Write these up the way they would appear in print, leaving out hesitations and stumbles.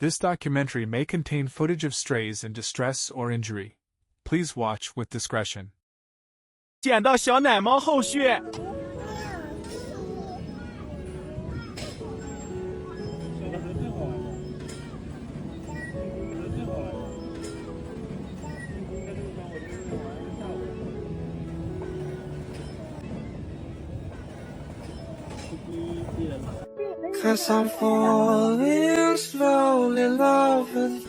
This documentary may contain footage of strays in distress or injury. Please watch with discretion. 捡到小奶猫后续。Cause I'm falling slowly, loving.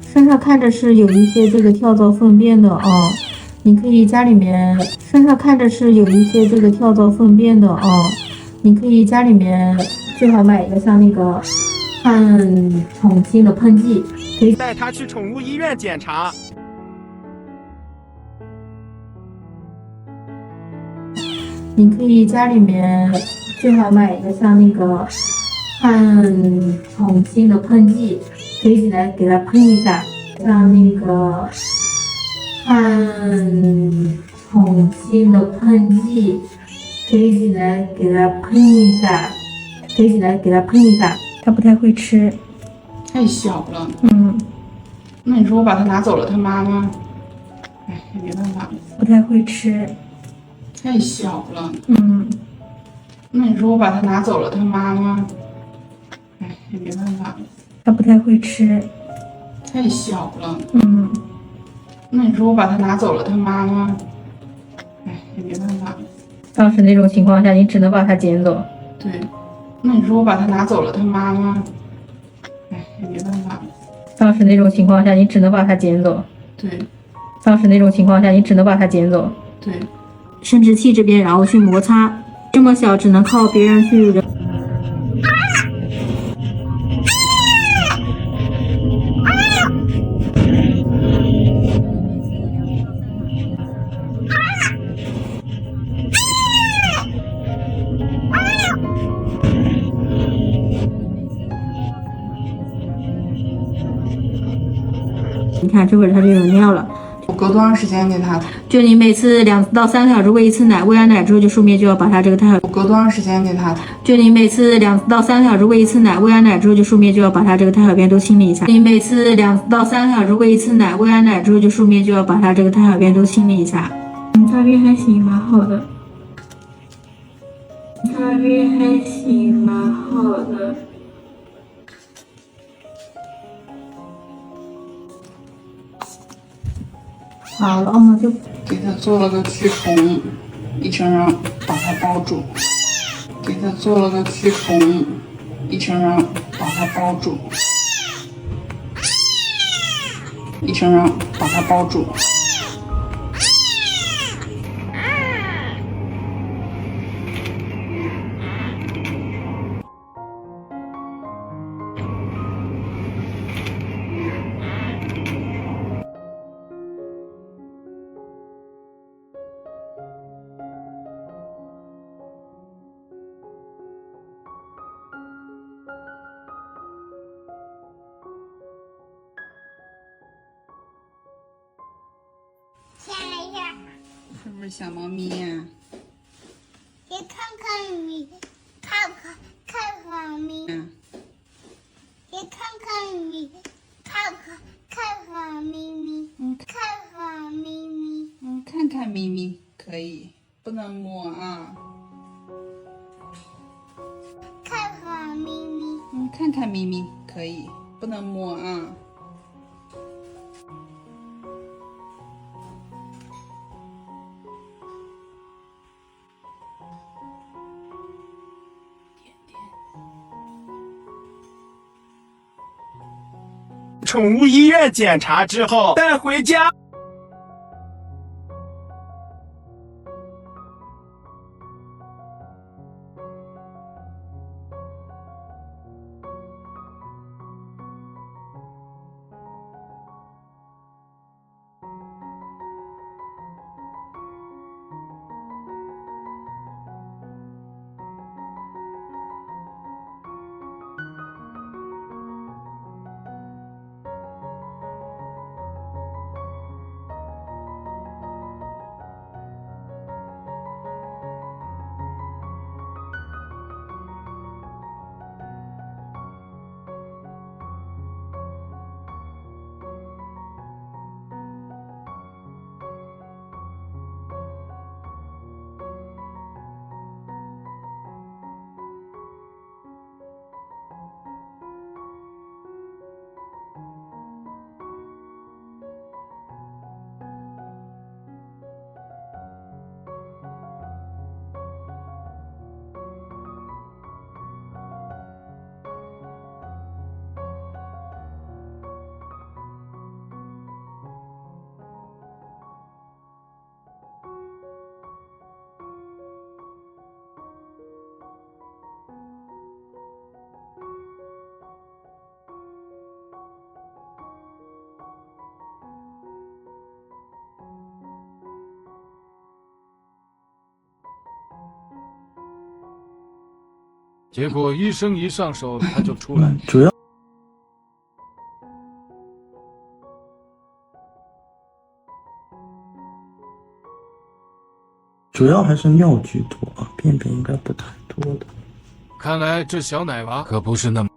身上看着是有一些这个跳蚤粪便的哦，你可以家里面身上看着是有一些这个跳蚤粪便的哦，你可以家里面最好买一个像那个抗虫精的喷剂，可以带它去宠物医院检查。你可以家里面最好买一个像那个抗虫精的喷剂，可以来给它喷一下，像那个抗虫精的喷剂，可以来给它喷一下，可以来给它喷一下。它不太会吃，太小了。那你说我把它拿走了，它妈妈，哎，也没办法。不太会吃，太小了。那你说我把它拿走了，它妈妈，哎，也没办法。它不太会吃，太小了。那你说我把它拿走了，它妈妈，哎，也没办法。当时那种情况下，你只能把它捡走。对。你说我把它拿走了，它妈妈，哎，也没办法。当时那种情况下，你只能把它捡走。对。当时那种情况下，你只能把它捡走。对。生殖器这边，然后去摩擦，这么小只能靠别人去。你看这会儿它就有尿了。我隔多长时间给它？就你每次2到3个小时喂一次奶，喂完奶之后就顺便就要把它这个胎儿。我隔多长时间给它？就你每次2到3个小时喂一次奶，喂完奶之后就顺便就要把它这个胎小便都清理一下。你每次2到3个小时喂一次奶，喂完奶之后就顺便就要把它这个胎小便都清理一下。大便还行，蛮好的。大便还行，蛮好的。好了，就给它做了个驱虫，医生让把它包住。给它做了个驱虫，医生让把它包住。医生让把它包住。是不是小猫咪呀？你看看你，看看咪，你看看你，看看咪咪，看看咪咪，看看咪咪可以，不能摸啊。看看咪咪，看看咪咪可以，不能摸啊。宠物医院检查之后带回家。结果医生一上手他就出来。主要还是尿居多啊，便便应该不太多的。看来这小奶娃可不是那么。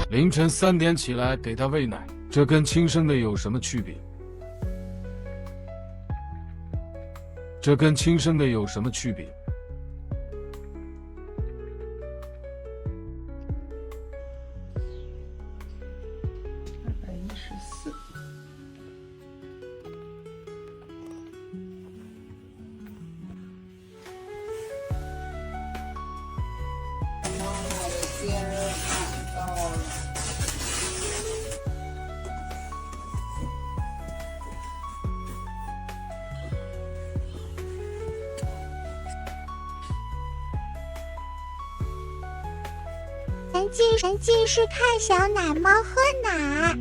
凌晨3点起来给他喂奶，这跟亲生的有什么区别？这跟亲生的有什么区别？214。沉浸式看小奶猫喝奶。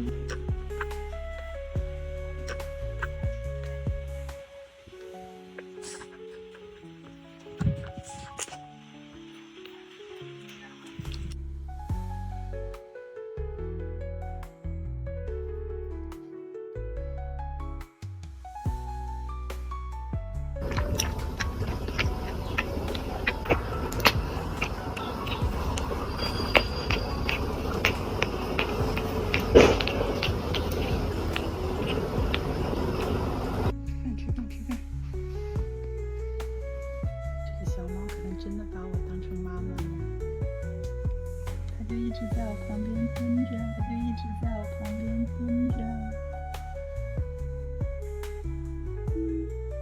一直在我旁边蹲着，它就一直在我旁边蹲着。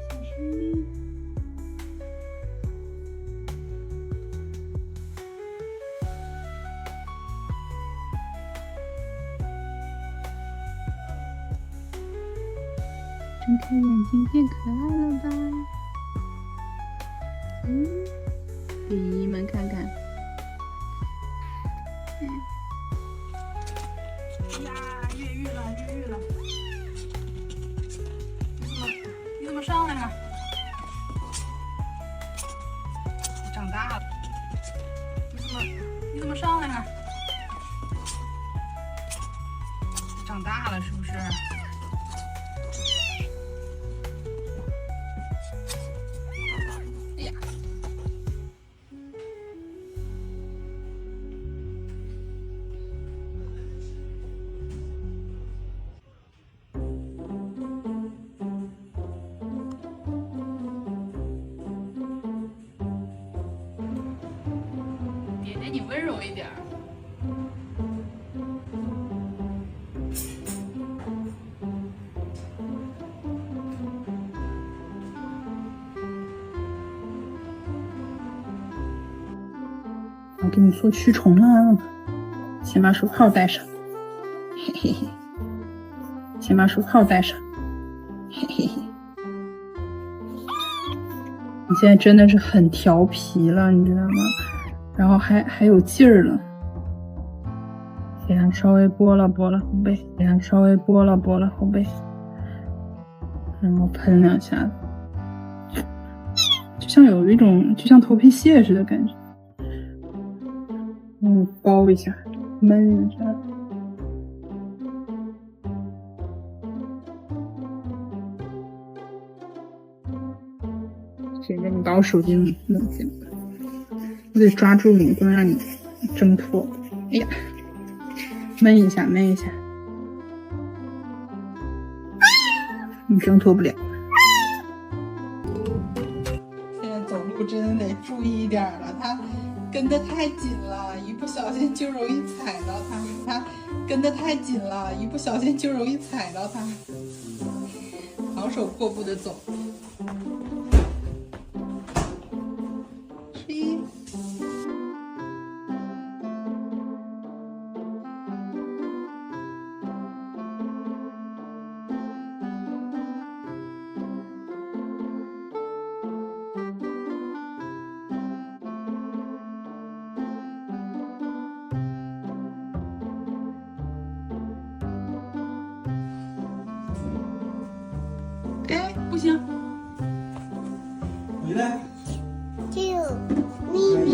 小生命。睁开眼睛变可爱了吧？给姨姨们看看。呀，越狱了，越狱了！你怎么上来了？你长大了，你怎么上来了？长大了是不是？哎呀！哎，你温柔一点。我给你做驱虫了，先把手套戴上，嘿嘿嘿，先把手套戴上，嘿嘿嘿。你现在真的是很调皮了，你知道吗？然后还有劲儿了。给它稍微拨了拨了后背，给它稍微拨了拨了后背，然后喷2下子，就像有一种就像头皮屑似的感觉。包一下，闷一下。谁让你把我手机弄进来？我得抓住你，不能让你挣脱。哎呀，闷一下，闷一下。你挣脱不了。现在走路真的得注意一点了，他跟得太紧了，一不小心就容易踩到他跟得太紧了，一不小心就容易踩到他。好手阔步的走。不行，回来。就咪咪。